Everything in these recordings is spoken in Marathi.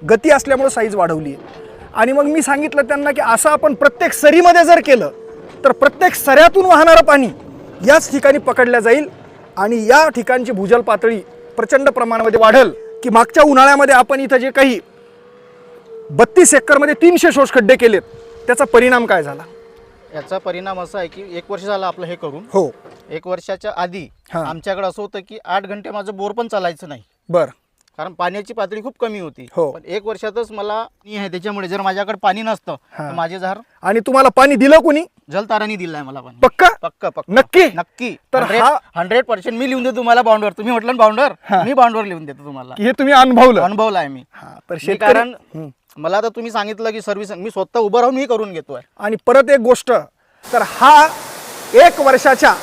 गती असल्यामुळे साईज वाढवली आहे. आणि मग मी सांगितलं त्यांना की असं आपण प्रत्येक सरीमध्ये जर केलं तर प्रत्येक सऱ्यातून वाहणारं पाणी याच ठिकाणी पकडल्या जाईल आणि या ठिकाणची भूजल पातळी प्रचंड प्रमाणामध्ये वाढेल. की मागच्या उन्हाळ्यामध्ये आपण इथं जे काही 32 एकरमध्ये 300 शोषखड्डे केलेत त्याचा परिणाम काय झाला? याचा परिणाम असा आहे की 1 वर्ष झालं आपलं हे करून. हो, 1 वर्षाच्या आधी आमच्याकडे असं होतं की 8 घंटे माझं बोर पण चालायचं नाही, बरं, कारण पाण्याची पातळी खूप कमी होती. हो. पण 1 वर्षातच मला आहे, त्याच्यामुळे जर माझ्याकडे पाणी नसतं तर माझे झाड. आणि तुम्हाला पाणी दिलं कोणी? जलतारांनी दिलंय मला पाणी. पक्का पक्का पक्का नक्की नक्की. तर 100% मी लिहून देतो तुम्हाला बॉन्डवर. तुम्ही म्हटलं ना बॉन्डवर, मी बॉन्डवर लिहून देतो तुम्हाला. हे तुम्ही अनुभवलं? अनुभवलं आहे मी. तर कारण मला तर तुम्ही सांगितलं की सर्व्हिस मी स्वतः उभं राहून मी करून घेतोय. आणि परत एक गोष्ट, तर हा 1 वर्षाच्या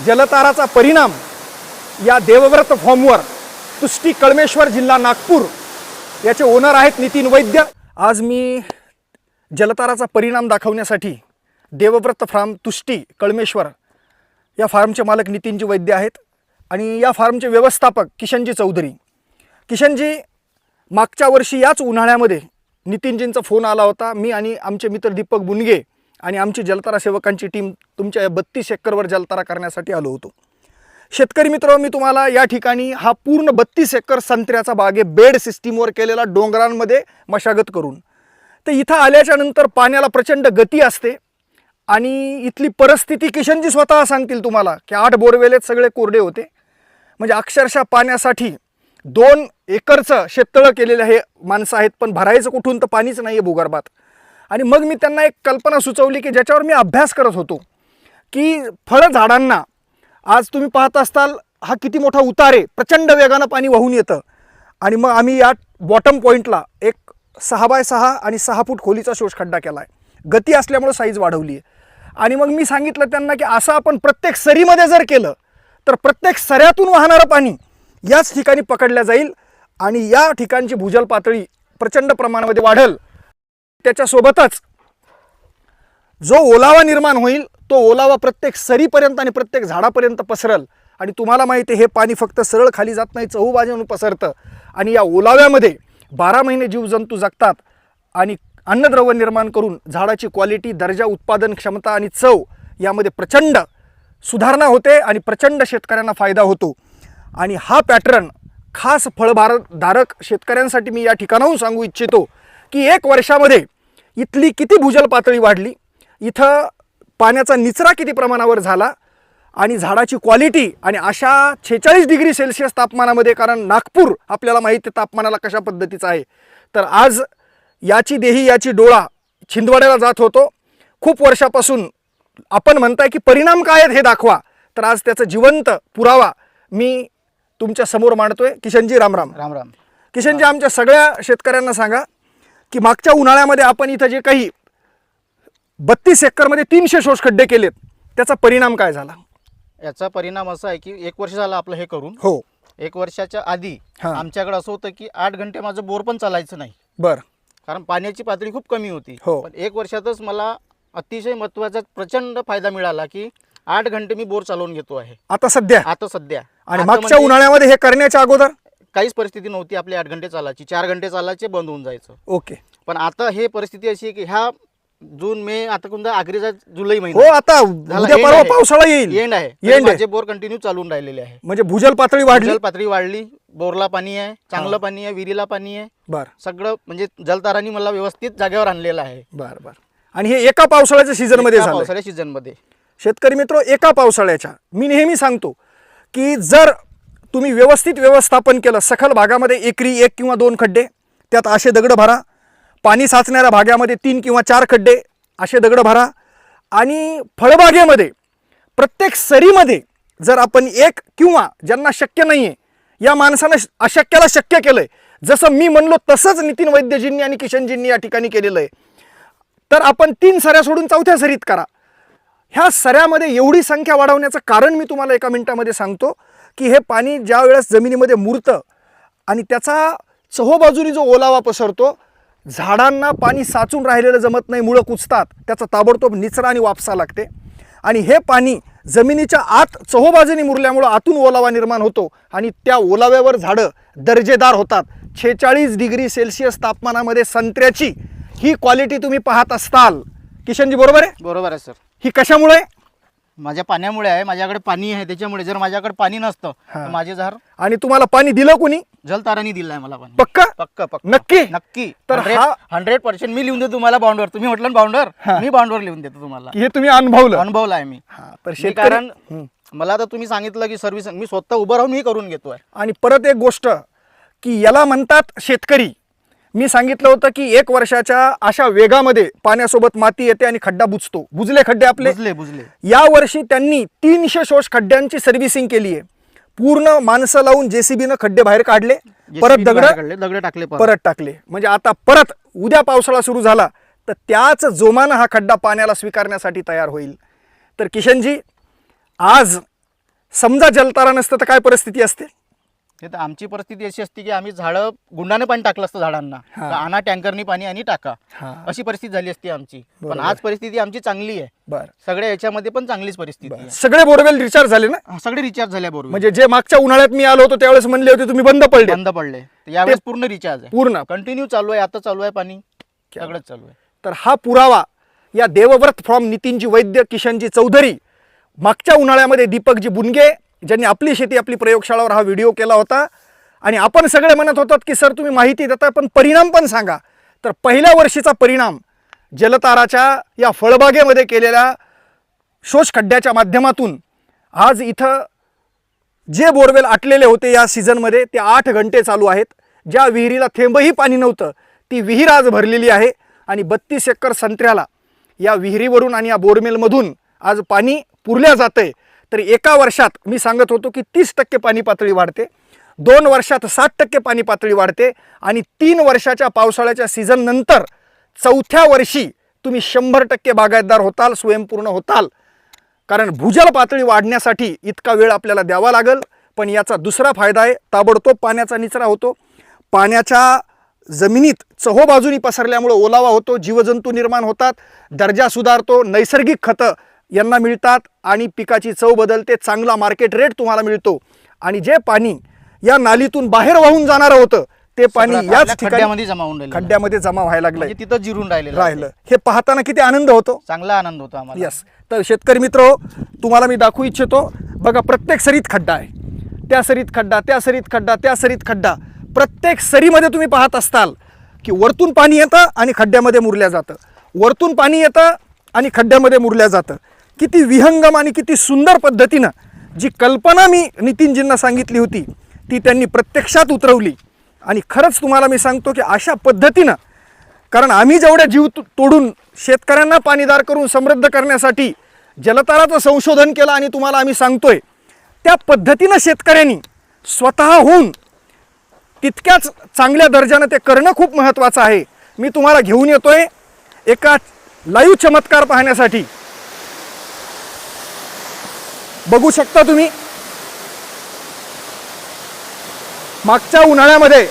जलताराचा परिणाम या देवव्रत फॉर्मवर तुष्टी कळमेश्वर जिल्हा नागपूर याचे ओनर आहेत नितीन वैद्य. आज मी जलताराचा परिणाम दाखवण्यासाठी देवव्रत फार्म तुष्टी कळमेश्वर या फार्मचे मालक नितीनजी वैद्य आहेत आणि या फार्मचे व्यवस्थापक किशनजी चौधरी. किशनजी, मागच्या वर्षी याच उन्हाळ्यामध्ये नितीनजींचा फोन आला होता. मी आणि आमचे मित्र दीपक बुनगे आणि आमची जलतारा सेवकांची टीम तुमच्या या 32 एकरवर जलतारा करण्यासाठी आलो होतो. शेतकरी मित्र, मी तुम्हाला या ठिकाणी हा पूर्ण 32 एकर संत्र्याचा बाग आहे, बेड सिस्टीमवर केलेला, डोंगरांमध्ये मशागत करून. तर इथं आल्याच्या नंतर पाण्याला प्रचंड गती असते आणि इथली परिस्थिती किशनजी स्वतः सांगतील तुम्हाला की 8 बोरवेलेत सगळे कोरडे होते. म्हणजे अक्षरशः पाण्यासाठी 2 एकरचं शेततळं केलेलं हे माणसं आहेत, पण भरायचं कुठून, तर पाणीच नाही आहे भूगर्भात. आणि मग मी त्यांना एक कल्पना सुचवली की ज्याच्यावर मी अभ्यास करत होतो की फळं झाडांना आज तुम्ही पाहत असताल हा किती मोठा उतार आहे, प्रचंड वेगानं पाणी वाहून येतं. आणि मग आम्ही या बॉटम पॉईंटला एक 6x6 आणि 6 फूट खोलीचा शोषखड्डा केला आहे. गती असल्यामुळे साईज वाढवली आहे. आणि मग मी सांगितलं त्यांना की असं आपण प्रत्येक सरीमध्ये जर केलं तर प्रत्येक सऱ्यातून वाहणारं पाणी याच ठिकाणी पकडल्या जाईल आणि या ठिकाणची भूजल पातळी प्रचंड प्रमाणामध्ये वाढेल. त्याच्यासोबतच जो ओलावा निर्माण होईल तो ओलावा प्रत्येक सरीपर्यंत आणि प्रत्येक झाडापर्यंत पसरल. आणि तुम्हाला माहिती आहे हे पाणी फक्त सरळ खाली जात नाही, चहूबाजूने पसरतं. आणि या ओलाव्यामध्ये 12 महिने जीवजंतू जगतात आणि अन्नद्रव्य निर्माण करून झाडाची क्वालिटी, दर्जा, उत्पादन क्षमता आणि चव यामध्ये प्रचंड सुधारणा होते आणि प्रचंड शेतकऱ्यांना फायदा होतो. आणि हा पॅटर्न खास फळधारक शेतकऱ्यांसाठी मी या ठिकाणाहून सांगू इच्छितो की 1 वर्षामध्ये इथली किती भूजल पातळी वाढली, इथं पाण्याचा निचरा किती प्रमाणावर झाला आणि झाडाची क्वालिटी. आणि अशा 46 डिग्री सेल्सिअस तापमानामध्ये, कारण नागपूर आपल्याला माहिती आहे तापमानाला कशा पद्धतीचं आहे, तर आज याची देही याची डोळा छिंदवाड्याला जात होतो. खूप वर्षापासून आपण म्हणताय की परिणाम काय आहेत हे दाखवा, तर आज त्याचा जिवंत पुरावा मी तुमच्या समोर मांडतोय. किशनजी, राम राम. राम राम. किशनजी, आमच्या सगळ्या शेतकऱ्यांना सांगा की मागच्या उन्हाळ्यामध्ये आपण इथं जे काही 32 एकरमध्ये 300 शोषखड्डे केलेत त्याचा परिणाम काय झाला? याचा परिणाम असा आहे की 1 वर्ष झालं आपलं हे करून. हो, 1 वर्षाच्या आधी आमच्याकडे असं होतं की 8 घंटे माझं बोर पण चालायचं नाही, बरं, कारण पाण्याची पातळी खूप कमी होती. हो. पण 1 वर्षातच मला अतिशय महत्त्वाचा प्रचंड फायदा मिळाला की 8 घंटे मी बोर चालवून घेतो आहे आता सध्या. आणि मागच्या म्हणजे उन्हाळ्यामध्ये हे करण्याच्या अगोदर काहीच परिस्थिती नव्हती. आपली 8 घंटे चालायची, 4 घंटे चालायचे, बंद होऊन जायचं. ओके. पण आता हे परिस्थिती अशी आहे की ह्या जून, मे, आता कोणता आखरीचा जुलै हो, महिना आता उद्या परवा पावसाळा येईल, एंड आहे. माझे बोर कंटिन्यू चालून राहिलेले आहे. म्हणजे भूजल पातळी वाढली. भूजल पातळी वाढली, बोरला पाणी आहे, चांगलं पाणी आहे, विहिरीला पाणी आहे. बरं, सगळं म्हणजे जलतारांनी मला व्यवस्थित जागेवर आणलेलं आहे. बरं बरं. आणि हे एका पावसाळ्याच्या सीझन मध्ये झालं. पावसाळ्या सीझन मध्ये शेतकरी मित्र, एका पावसाळ्याच्या, मी नेहमी सांगतो की जर तुम्ही व्यवस्थित व्यवस्थापन केलं, सखल भागामध्ये एकरी 1 किंवा 2 खड्डे, त्यात असे दगड भरा. पाणी साचणाऱ्या भागामध्ये 3 किंवा 4 खड्डे असे दगड भरा. आणि फळबागेमध्ये प्रत्येक सरीमध्ये जर आपण 1 किंवा ज्यांना शक्य नाही आहे, या माणसानं अशक्याला शक्य केलं आहे, जसं मी म्हणलो तसंच नितीन वैद्यजींनी आणि किशनजींनी या ठिकाणी केलेलं आहे, तर आपण 3 सऱ्या सोडून 4थ्या सरीत करा. ह्या सऱ्यामध्ये एवढी संख्या वाढवण्याचं कारण मी तुम्हाला एका मिनिटामध्ये सांगतो की हे पाणी ज्या वेळेस जमिनीमध्ये मुरतं आणि त्याचा चहूबाजूनी जो ओलावा पसरतो, झाडांना पाणी साचून राहिलेलं जमत नाही, मुळं कुचतात, त्याचा ताबडतोब निचरा आणि वापसा लागते. आणि हे पाणी जमिनीच्या आत चहूबाजूनी मुरल्यामुळं आतून ओलावा निर्माण होतो आणि त्या ओलाव्यावर झाडं दर्जेदार होतात, 46 डिग्री सेल्सिअस तापमानामध्ये संत्र्याची ही क्वालिटी तुम्ही पाहत असताल, किशनजी बरोबर आहे? बरोबर आहे सर. ही कशामुळे? माझ्या पाण्यामुळे आहे, माझ्याकडे पाणी आहे त्याच्यामुळे. जर माझ्याकडे पाणी नसतं तर माझे झाड. आणि तुम्हाला पाणी दिलं कोणी? जलतारांनी दिलं आहे मला पाणी. पक्का? पक्का पक्का नक्की? नक्की. तर 100% मी लिहून देतो तुम्हाला बॉन्डवर. तुम्ही म्हटलं बॉन्डवर, मी बॉन्डवर लिहून देतो तुम्हाला. हे तुम्ही अनुभवलं? अनुभवला आहे मी. तर मी कारण मला आता तुम्ही सांगितलं की सर्व्हिस मी स्वतः उभं राहून मी करून घेतोय. आणि परत एक गोष्ट की याला म्हणतात शेतकरी. मी सांगितलं होतं की 1 वर्षाच्या अशा वेगामध्ये पाण्यासोबत माती येते आणि खड्डा बुजतो. बुजले खड्डे आपले? बुजले. या वर्षी त्यांनी 300 शोष खड्ड्यांची सर्व्हिसिंग केली आहे. पूर्ण माणसं लावून जेसीबीनं खड्डे बाहेर काढले, परत दगड टाकले, परत टाकले. म्हणजे आता परत उद्या पावसाळा सुरू झाला तर त्याच जोमानं हा खड्डा पाण्याला स्वीकारण्यासाठी तयार होईल. तर किशनजी, आज समजा जलतारा नसतं तर काय परिस्थिती असते? हे तर आमची परिस्थिती अशी असते की आम्ही झाडं गुंडाने पाणी टाकलं असतं झाडांना. तर आणा टँकरनी पाणी आणि टाका, अशी परिस्थिती झाली असती आमची. पण आज परिस्थिती आमची चांगली आहे. बरं, सगळ्या याच्यामध्ये पण चांगलीच परिस्थिती आहे. सगळे बोरवेल रिचार्ज झाले ना? सगळे रिचार्ज झाले बरोबर. म्हणजे जे मागच्या उन्हाळ्यात मी आलो होतो त्यावेळेस म्हणले होते तुम्ही बंद पडले. यावेळेस पूर्ण रिचार्ज आहे, पूर्ण कंटिन्यू चालू आहे. आता चालू आहे पाणी, सगळंच चालू आहे. तर हा पुरावा या देवव्रत फ्रॉम नितीनजी वैद्य, किशनजी चौधरी, मागच्या उन्हाळ्यामध्ये दीपकजी बुनगे ज्यांनी आपली शेती आपली प्रयोगशाळावर हा व्हिडिओ केला होता. आणि आपण सगळे म्हणत होतात की सर तुम्ही माहिती देता पण परिणाम पण सांगा. तर पहिल्या वर्षीचा परिणाम जलताराच्या या फळबागेमध्ये केलेल्या शोष खड्ड्याच्या माध्यमातून आज इथं जे बोरवेल आटलेले होते या सीझनमध्ये ते 8 घंटे चालू आहेत. ज्या विहिरीला थेंबही पाणी नव्हतं ती विहीर आज भरलेली आहे. आणि 32 एकर संत्र्याला या विहिरीवरून आणि या बोरमेलमधून आज पाणी पुरल्या जातंय. तर एका वर्षात मी सांगत होतो की 30% पाणी पातळी वाढते, 2 वर्षात 60% पाणी पातळी वाढते आणि 3 वर्षाच्या पावसाळ्याच्या सीझन नंतर 4थ्या वर्षी तुम्ही 100% बागायतदार होताल, स्वयंपूर्ण होताल. कारण भूजल पातळी वाढण्यासाठी इतका वेळ आपल्याला द्यावा लागेल. पण याचा दुसरा फायदा आहे, ताबडतोब पाण्याचा निचरा होतो. पाण्याच्या जमिनीत चहोबाजूनी पसरल्यामुळे ओलावा होतो, जीवजंतू निर्माण होतात, दर्जा सुधारतो, नैसर्गिक खतं यांना मिळतात आणि पिकाची चव बदलते, चांगला मार्केट रेट तुम्हाला मिळतो. आणि जे पाणी या नालीतून बाहेर वाहून जाणारं होतं ते पाणी याच खड्ड्यामध्ये जमा व्हायला लागलं, तिथं जिरून राहिलं. हे पाहताना किती आनंद होतो, चांगला आनंद होतो आम्हाला. यस. तर शेतकरी मित्र, तुम्हाला मी दाखवू इच्छितो, बघा प्रत्येक सरीत खड्डा आहे, त्या सरीत खड्डा, त्या सरीत खड्डा, त्या सरीत खड्डा. प्रत्येक सरीमध्ये तुम्ही पाहत असताल की वरतून पाणी येतं आणि खड्ड्यामध्ये मुरल्या जातं, वरतून पाणी येतं आणि खड्ड्यामध्ये मुरल्या जातं. किती विहंगम आणि किती सुंदर पद्धतीनं जी कल्पना मी नितीनजींना सांगितली होती ती त्यांनी प्रत्यक्षात उतरवली. आणि खरंच तुम्हाला मी सांगतो की अशा पद्धतीनं, कारण आम्ही जेवढ्या जीव तोडून शेतकऱ्यांना पाणीदार करून समृद्ध करण्यासाठी जलताराचं संशोधन केलं आणि तुम्हाला आम्ही सांगतोय त्या पद्धतीनं शेतकऱ्यांनी स्वतःहून तितक्याच चांगल्या दर्जानं ते करणं खूप महत्त्वाचं आहे. मी तुम्हाला घेऊन येतोय एका लाईव्ह चमत्कार पाहण्यासाठी. बघू शकता तुम्ही, मागच्या उन्हाळ्यामध्ये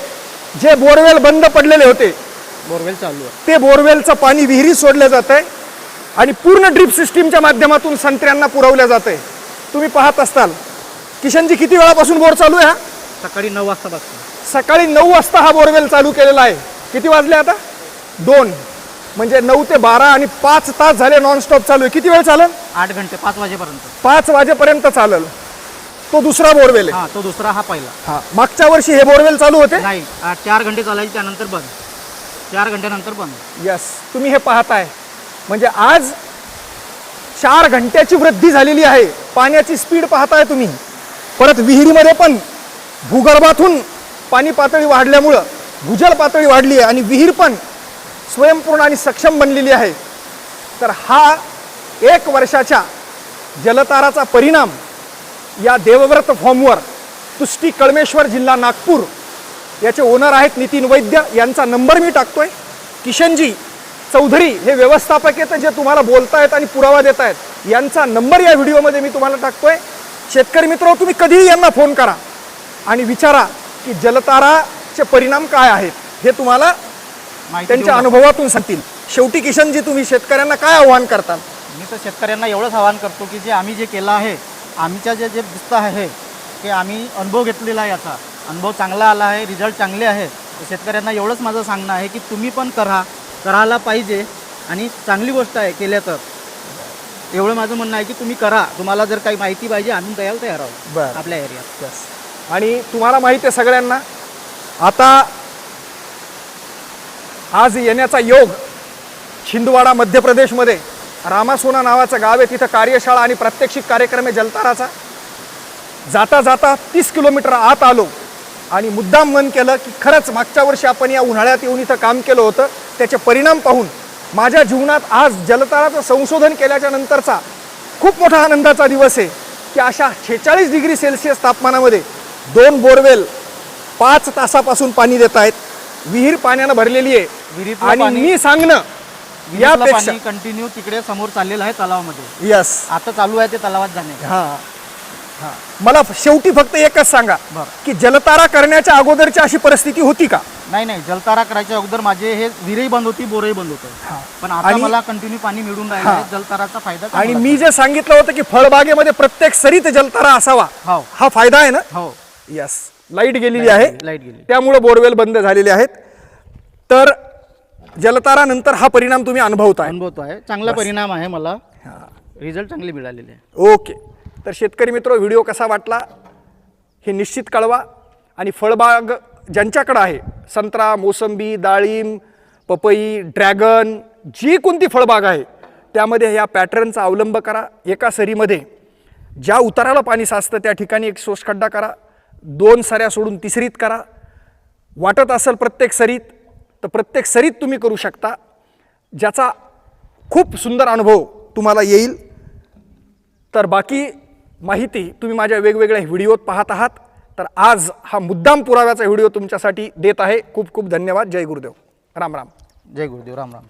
जे बोरवेल बंद पडलेले होते, बोरवेल चालू आहे, ते बोरवेलचं पाणी विहिरीत सोडलं जात आहे आणि पूर्ण ड्रीप सिस्टीमच्या माध्यमातून संत्र्यांना पुरवल्या जात आहे. तुम्ही पाहत असताल. किशनजी, किती वेळापासून बोर चालू आहे? सकाळी 9 वाजता. सकाळी 9 वाजता हा बोरवेल चालू केलेला आहे. किती वाजले आता? 2. म्हणजे 9 ते 12 आणि 5 तास झाले नॉनस्टॉप चालू आहे. किती वेळ चालेल? 8 घंटे, 5 वाजेपर्यंत. 5 वाजेपर्यंत चालेल. तो दुसरा बोरवेल आहे. तो दुसरा, हा पहिला. मागच्या वर्षी हे बोरवेल चालू होते नाही, 4 घंटे चालायचे, त्यानंतर बंद. 4 घंट्यानंतर बंद. यस, तुम्ही हे पाहताय. म्हणजे आज 4 घंट्याची वृद्धी झालेली आहे. पाण्याची स्पीड पाहताय तुम्ही. परत विहिरीमध्ये पण भूगर्भातून पाणी पातळी वाढल्यामुळं भूजल पातळी वाढली आहे आणि विहीर पण स्वयंपूर्ण आणि सक्षम बनलेली आहे. तर हा 1 वर्षाच्या जलताराचा परिणाम या देवव्रत फॉर्मवर तुष्टी कळमेश्वर, जिल्हा नागपूर, याचे ओनर आहेत नितीन वैद्य. यांचा नंबर मी टाकतोय. किशनजी चौधरी हे व्यवस्थापक आहेत जे तुम्हाला बोलतायत आणि पुरावा देत आहेत. यांचा नंबर या व्हिडिओमध्ये मी तुम्हाला टाकतोय. शेतकरी मित्र, तुम्ही कधीही यांना फोन करा आणि विचारा की जलताराचे परिणाम काय आहेत, हे तुम्हाला त्यांच्या अनुभवातून सांगतील. शेवटी किशनजी, तुम्ही शेतकऱ्यांना काय आव्हान करताल? मी तर शेतकऱ्यांना एवढंच आवाहन करतो की जे आम्ही जे केलं आहे, आमच्या जे दिसतं आहे की आम्ही अनुभव घेतलेला आहे, याचा अनुभव चांगला आला आहे, रिझल्ट चांगले आहे. शेतकऱ्यांना एवढंच माझं सांगणं आहे की तुम्ही पण करायला पाहिजे आणि चांगली गोष्ट आहे केल्या तर. एवढं माझं म्हणणं आहे की तुम्ही करा. तुम्हाला जर काही माहिती पाहिजे आम्ही द्यायला तयार आहोत बरं. आपल्या एरियात. यस. आणि तुम्हाला माहिती आहे सगळ्यांना, आता आज येण्याचा योग छिंदवाडा मध्य प्रदेशमध्ये रामासोना नावाचं गाव आहे. तिथं कार्यशाळा आणि प्रात्यक्षिक कार्यक्रम आहे जलताराचा. जाता जाता 30 किलोमीटर आत आलो आणि मुद्दाम मन केलं की खरंच मागच्या वर्षी आपण या उन्हाळ्यात येऊन इथं काम केलं होतं, त्याचे परिणाम पाहून माझ्या जीवनात आज जलताराचं संशोधन केल्याच्या नंतरचा खूप मोठा आनंदाचा दिवस आहे की अशा 46 डिग्री सेल्सिअस तापमानामध्ये 2 बोरवेल 5 तासापासून पाणी देत आहेत. विहीर पाण्यानं भरलेली आहे. विहिरीतलं आणि पाणी- मी सांगणं यापेक्षा पाणी कंटिन्यू तिकडे समोर चाललेलं आहे तलावामध्ये. यस. आता चालू आहे ते तलावात जाणे. हां हां, मला शेवटी फक्त एकच सांगा बरं. की जलतारा करण्याच्या अगोदरची अशी परिस्थिती होती का? नाही, जलतारा करायच्या अगोदर माझे हे विहिरही बंद होती, बोरही बंद होतं. पण आता आणि- मला कंटिन्यू पाणी मिळून राहिलं आहे. जलताराचा फायदा आणि चांगला मी जे सांगितलं होतं की फळबागेमध्ये प्रत्येक सरीत जलतारा असावा, हो. हा फायदा आहे ना? हो, यस. लाईट गेलेली आहे, लाईट गेली. त्यामुळे बोरवेल बंद झालेले आहेत. तर जलतारा नंतर हा परिणाम तुम्ही अनुभवताय. अनुभवतो आहे. चांगला परिणाम आहे. मला रिझल्ट चांगले मिळालेले आहे. ओके. तर शेतकरी मित्र, व्हिडिओ कसा वाटला हे निश्चित कळवा. आणि फळबाग ज्यांच्याकडं आहे, संत्रा, मोसंबी, डाळिंब, पपई, ड्रॅगन, जी कोणती फळबाग आहे त्यामध्ये या पॅटर्नचा अवलंब करा. एका सरीमध्ये ज्या उताराला पाणी साचतं त्या ठिकाणी एक शोषखड्डा करा. 2 सऱ्या सोडून तिसरीत करा. वाटत असेल प्रत्येक सरीत तर प्रत्येक सरीत तुम्ही करू शकता, ज्याचा खूप सुंदर अनुभव तुम्हाला येईल. तर बाकी माहिती तुम्ही माझ्या वेगवेगळ्या व्हिडिओत पाहत आहात. तर आज हा मुद्दाम पुराव्याचा व्हिडिओ तुमच्यासाठी देत आहे. खूप खूप धन्यवाद. जय गुरुदेव. राम राम. जय गुरुदेव. राम राम.